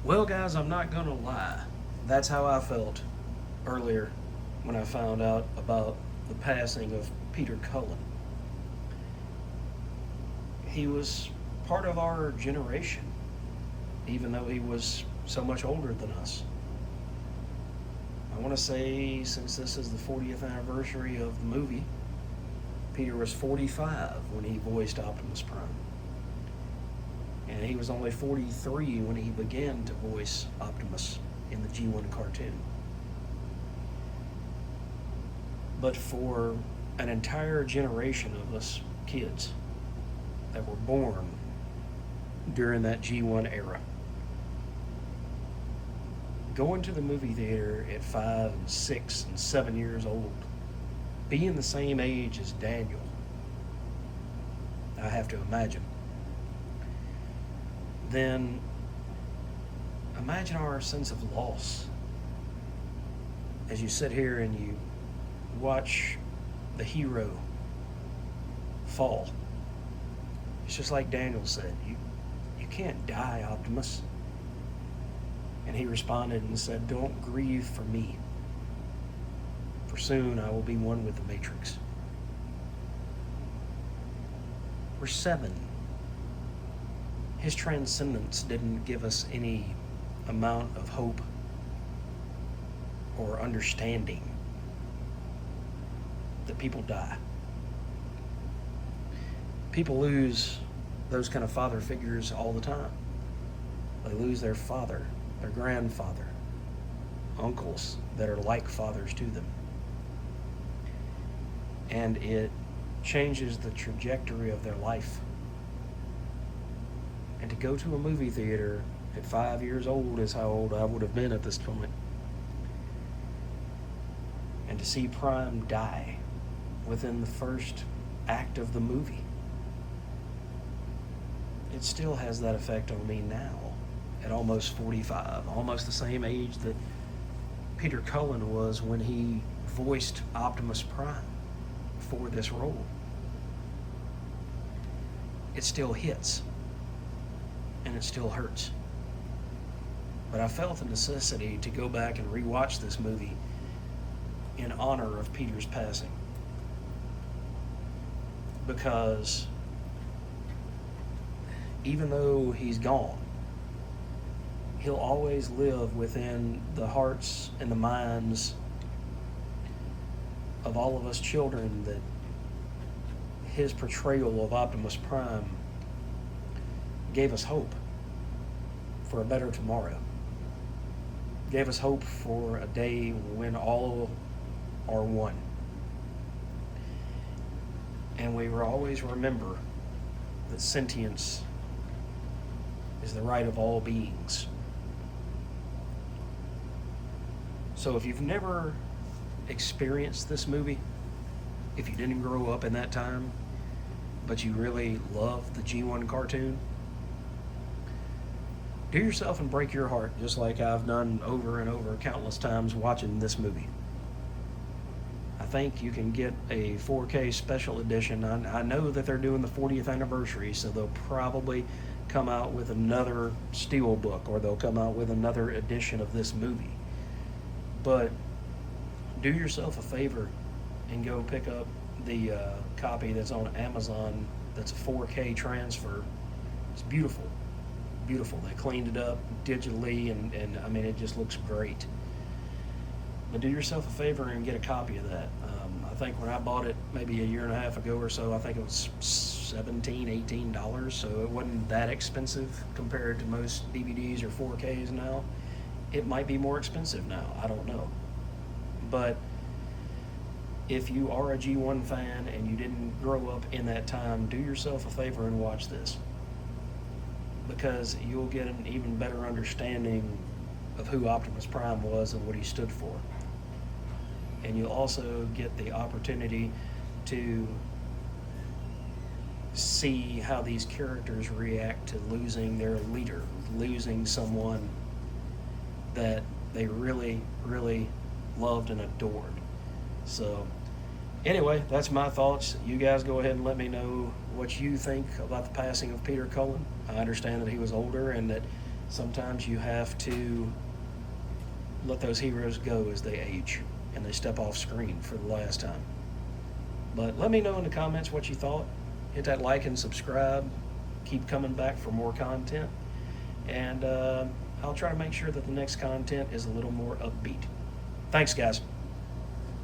Well, guys, I'm not gonna lie. That's how I felt earlier when I found out about the passing of Peter Cullen. He was part of our generation, even though he was so much older than us. I want to say, since this is the 40th anniversary of the movie, Peter was 45 when he voiced Optimus Prime. And he was only 43 when he began to voice Optimus in the G1 cartoon. But for an entire generation of us kids that were born during that G1 era, going to the movie theater at 5 and 6 and 7 years old, being the same age as Daniel, I have to imagine, then imagine our sense of loss as you sit here and you watch the hero fall. It's just like Daniel said, you can't die, Optimus. And he responded and said, "Don't grieve for me, for soon I will be one with the Matrix." We're 7. His transcendence didn't give us any amount of hope or understanding that people die. People lose those kind of father figures all the time. They lose their father, their grandfather, uncles that are like fathers to them. And it changes the trajectory of their life. And to go to a movie theater at 5 years old is how old I would have been at this point. And to see Prime die within the first act of the movie, it still has that effect on me now at almost 45, almost the same age that Peter Cullen was when he voiced Optimus Prime for this role. It still hits, and it still hurts. But I felt the necessity to go back and rewatch this movie in honor of Peter's passing. Because even though he's gone, he'll always live within the hearts and the minds of all of us children, that his portrayal of Optimus Prime gave us hope for a better tomorrow. Gave us hope for a day when all are one. And we will always remember that sentience is the right of all beings. So if you've never experienced this movie, if you didn't grow up in that time, but you really love the G1 cartoon, do yourself and break your heart, just like I've done over and over countless times watching this movie. I think you can get a 4K special edition. I know that they're doing the 40th anniversary, so they'll probably come out with another steelbook, or they'll come out with another edition of this movie. But do yourself a favor and go pick up the copy that's on Amazon. That's a 4K transfer. It's beautiful. Beautiful. They cleaned it up digitally, and I mean, it just looks great. But do yourself a favor and get a copy of that. I think when I bought it maybe a year and a half ago or so, I think it was $17, $18, so it wasn't that expensive compared to most DVDs or 4Ks now. It might be more expensive now, I don't know. But if you are a G1 fan and you didn't grow up in that time, do yourself a favor and watch this, because you'll get an even better understanding of who Optimus Prime was and what he stood for. And you'll also get the opportunity to see how these characters react to losing their leader, losing someone that they really, really loved and adored. So anyway, that's my thoughts. You guys go ahead and let me know what you think about the passing of Peter Cullen. I understand that he was older and that Sometimes you have to let those heroes go as they age and they step off screen for the last time. But let me know in the comments what you thought. Hit that like and subscribe. Keep coming back for more content. And I'll try to make sure that the next content is a little more upbeat. Thanks, guys.